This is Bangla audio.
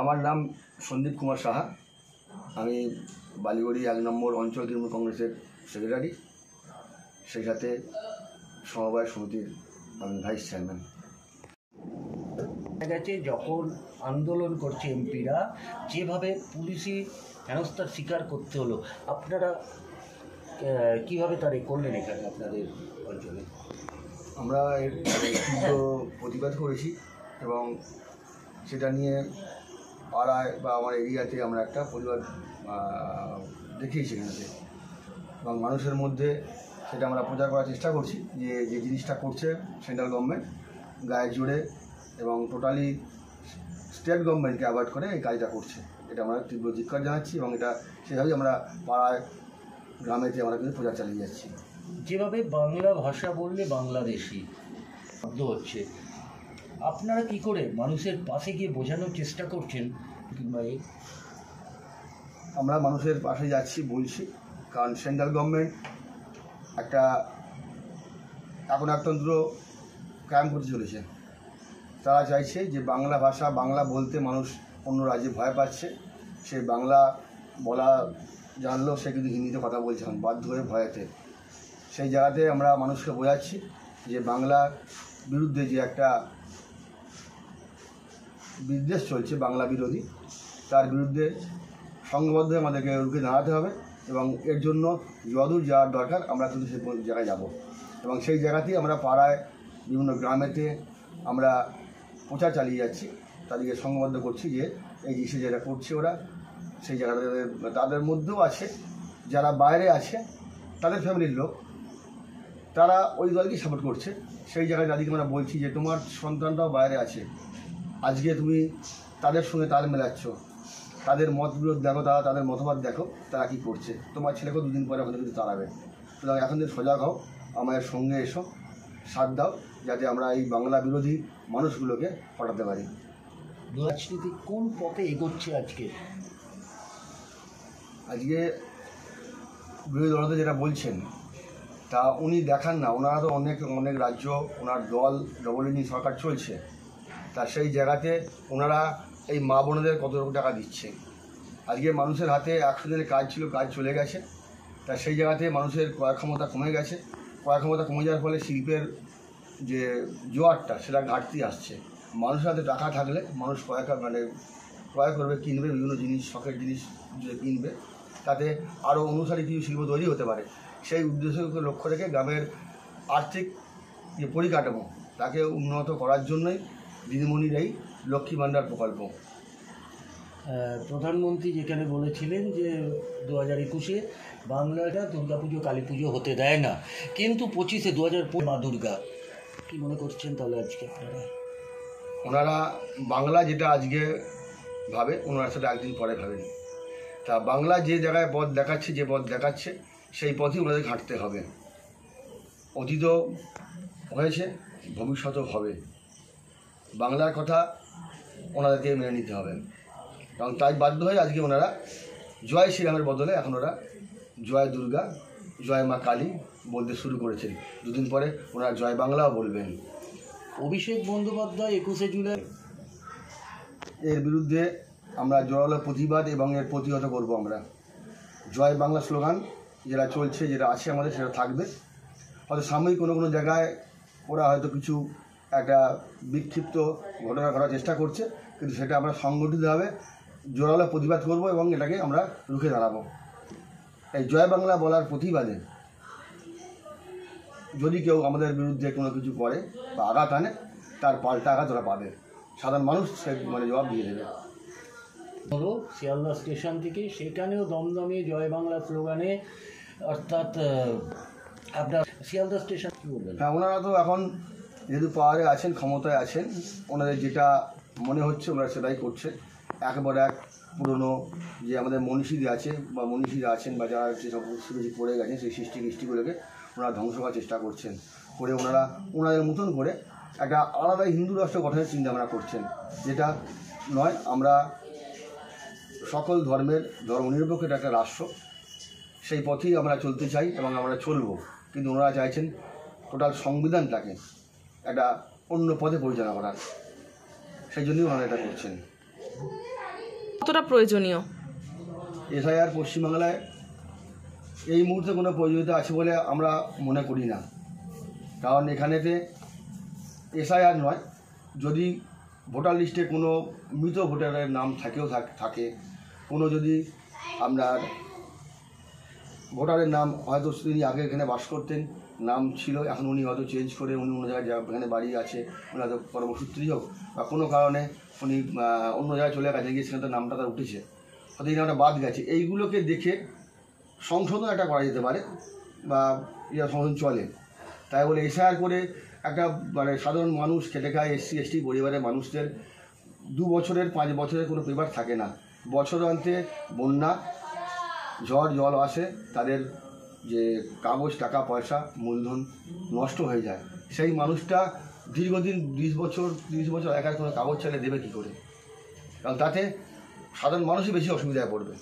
আমার নাম সন্দীপ কুমার সাহা। আমি বালিগড়ি ১ নম্বর অঞ্চল তৃণমূল কংগ্রেসের সেক্রেটারি, সেই সাথে সমবায় সমিতির আমি ভাইস চেয়ারম্যান। দেখা গেছে যখন আন্দোলন করছে এমপিরা, যেভাবে পুলিশি হেনস্থার শিকার করতে হলো, আপনারা কীভাবে তারা করলেন এখানে আপনাদের অঞ্চলে? আমরা এর তীব্র প্রতিবাদ করেছি এবং সেটা নিয়ে পাড়ায় বা আমার এরিয়াতে আমরা একটা প্রতিবাদ দেখিয়েছি এখানে, এবং মানুষের মধ্যে সেটা আমরা প্রচার করার চেষ্টা করছি যে যে জিনিসটা করছে সেন্ট্রাল গভর্নমেন্ট গায়ে জোরে এবং টোটালি স্টেট গভর্নমেন্টকে অ্যাভয়েড করে এই কাজটা করছে, এটা আমরা তীব্র ধিক্কার জানাচ্ছি এবং এটা সেভাবেই আমরা পাড়ায় গ্রামেতে আমরা কিন্তু প্রচার চালিয়ে যাচ্ছি। যেভাবে বাংলা ভাষা বললে বাংলাদেশি শব্দ হচ্ছে, আপনারা কি করে মানুষের পাশে গিয়ে বোঝানোর চেষ্টা করছেন? কিংবা আমরা মানুষের পাশে যাচ্ছি, বলছি, কারণ সেন্ট্রাল গভর্নমেন্ট একটা একনায়কতন্ত্র কায়েম করতে চলেছে। তারা চাইছে যে বাংলা ভাষা, বাংলা বলতে মানুষ অন্য রাজ্যে ভয় পাচ্ছে, সে বাংলা বলা জানলেও সে কিন্তু হিন্দিতে কথা বলছে বাধ্য হয়ে ভয়েতে। সেই জায়গাতে আমরা মানুষকে বোঝাচ্ছি যে বাংলার বিরুদ্ধে যে একটা বিদ্বেষ চলছে বাংলা বিরোধী, তার বিরুদ্ধে সংঘবদ্ধ আমাদেরকে রুখে দাঁড়াতে হবে এবং এর জন্য যদূর যাওয়ার দরকার আমরা কিন্তু সেই জায়গায় যাব এবং সেই জায়গাতেই আমরা পাড়ায় বিভিন্ন গ্রামেতে আমরা প্রচার চালিয়ে যাচ্ছি, তাদেরকে সংঘবদ্ধ করছি যে এই জিনিসে যেটা করছে ওরা, সেই জায়গাতে তাদের মধ্যেও আছে যারা বাইরে আছে, তাদের ফ্যামিলির লোক, তারা ওই দলকেই সাপোর্ট করছে। সেই জায়গায় যাদেরকে আমরা বলছি যে তোমার সন্তানরাও বাইরে আছে, আজকে তুমি তাদের সঙ্গে তাল মেলাচ্ছ, তাদের মত বিরোধ দেখো, তাদের মতবাদ দেখো তারা কী করছে, তোমার ছেলেকেও দুদিন পরে হয়তো কিন্তু তাড়াবে। সুতরাং এখন থেকে সজাগ হও, আমাদের সঙ্গে এসো, সাথ দাও, যাতে আমরা এই বাংলা বিরোধী মানুষগুলোকে হটাতে পারি। রাজনীতি কোন পথে এগোচ্ছে আজকে? আজকে বিরোধী দলতে যেটা বলছেন তা উনি দেখান না, ওনারা তো অনেক রাজ্য, ওনার দল ডবল সরকার চলছে, তা সেই জায়গাতে ওনারা এই মা বোনেদের কত টাকা দিচ্ছে। আজকে মানুষের হাতে 100 দিনের কাজ ছিল, কাজ চলে গেছে, তা সেই জায়গাতে মানুষের ক্রয় ক্ষমতা কমে গেছে। ক্রয় ক্ষমতা কমে যাওয়ার ফলে শিল্পের যে জোয়ারটা সেটা ঘাটতি আসছে। মানুষের হাতে টাকা থাকলে মানুষ ক্রয় করবে, কিনবে, বিভিন্ন জিনিস, শখের জিনিস যে কিনবে, তাতে আরও অনুসারী কিছু শিল্প তৈরি হতে পারে। সেই উদ্দেশ্যকে লক্ষ্য রেখে গ্রামের আর্থিক যে পরিকাঠামো তাকে উন্নত করার জন্যই দিদিমণির এই লক্ষ্মী ভাণ্ডার প্রকল্প। প্রধানমন্ত্রী যেখানে বলেছিলেন যে 2021-এ বাংলাটা দুর্গাপুজো কালী পুজো হতে দেয় না, কিন্তু 25-এ 2025 মা দুর্গা, কী মনে করছেন তাহলে আজকে আপনারা? ওনারা বাংলা যেটা আজকে ভাবে ওনারা সেটা একদিন পরে ভাবেন। তা বাংলা যে জায়গায় পথ দেখাচ্ছে, যে পথ দেখাচ্ছে সেই পথই ওনাদের হাঁটতে হবে। অতীতও হয়েছে, ভবিষ্যতেও হবে। বাংলার কথা ওনাদেরকে মেনে নিতে হবে এবং তাই বাধ্য হয়ে আজকে ওনারা জয় শ্রীরামের বদলে এখন ওরা জয় দুর্গা, জয় মা কালী বলতে শুরু করেছেন। দুদিন পরে ওনারা জয় বাংলাও বলবেন। অভিষেক বন্দ্যোপাধ্যায় 21শে জুলাই এর বিরুদ্ধে আমরা জোরালো প্রতিবাদ এবং এর প্রতিহত করব। আমরা জয় বাংলা স্লোগান যেটা চলছে, যেটা আছে আমাদের, সেটা থাকবে। হয়তো সাময়িক কোনো জায়গায় ওরা হয়তো কিছু একটা বিক্ষিপ্ত ঘটনা করার চেষ্টা করছে, কিন্তু সেটা আমরা সংগঠিতভাবে জোরালো প্রতিবাদ করব এবং এটাকে আমরা রুখে দাঁড়াবো। এই জয় বাংলা বলার প্রতিবাদে যদি কেউ আমাদের বিরুদ্ধে কোনো কিছু করে বা আঘাত আনে, তার পাল্টা আঘাত ওরা পাবে। সাধারণ মানুষ সে জবাব দিয়ে দেবে। হলো শিয়ালদা স্টেশন থেকে, সেখানেও দমদমে জয় বাংলা স্লোগানে, অর্থাৎ আপনার শিয়ালদা স্টেশন কী বলবেন? হ্যাঁ, ওনারা তো এখন যেহেতু পাওয়ারে আছেন, ক্ষমতায় আছেন, ওনাদের যেটা মনে হচ্ছে ওনারা সেটাই করছে। একেবারে এক পুরনো যে আমাদের মনীষীরা আছে বা মনীষীরা আছেন বা যারা যেসব সৃষ্টি করে গেছেন, সেই সৃষ্টিগুলোকে ওনারা ধ্বংস করার চেষ্টা করছেন, করে ওনারা ওনাদের মতন করে একটা আলাদা হিন্দু রাষ্ট্র গঠনের চিন্তাভাবনা করছেন, যেটা নয়। আমরা সকল ধর্মের ধর্মনিরপেক্ষ একটা রাষ্ট্র, সেই পথেই আমরা চলতে চাই এবং আমরা চলব, কিন্তু ওনারা চাইছেন টোটাল সংবিধানটাকে একটা অন্য পথে পরিচালনা করার, সেই জন্যই ওনারা এটা করছেন। কতটা প্রয়োজনীয়? এসআইআর পশ্চিমবাংলায় এই মুহূর্তে কোনো প্রয়োজনীয়তা আছে বলে আমরা মনে করি না। কারণ এখানেতে এসআইআর নয়, যদি ভোটার লিস্টে কোনো মৃত ভোটারের নাম থাকে, কোনো যদি আপনার ভোটারের নাম হয়তো তিনি আগে এখানে বাস করতেন, নাম ছিল, এখন উনি হয়তো চেঞ্জ করে উনি অন্য জায়গায় এখানে বাড়ি আছে, উনি হয়তো কর্মসূত্রেই হোক বা কোনো কারণে উনি অন্য জায়গায় চলে গেছে, গিয়ে সেখানে তার নামটা তার উঠেছে, হয়তো এই নামটা বাদ গেছে, এইগুলোকে দেখে সংশোধন একটা করা যেতে পারে বা সংশোধন চলে। তাই বলে এসআইআর করে একটা মানে সাধারণ মানুষ খেটে খায় এসসি এসটি পরিবারের মানুষদের 2 বছরের 5 বছরের কোনো পেপার থাকে না। বছর অন্তে বন্যা ঝড় জল আসে, তাদের যে কাগজ টাকা পয়সা মূলধন নষ্ট হয়ে যায়। সেই মানুষটা দীর্ঘদিন 20 বছর 30 বছর একার কোনো কাগজ চাইলে দেবে কী করে? কারণ তাতে সাধারণ মানুষই বেশি অসুবিধায় পড়বে।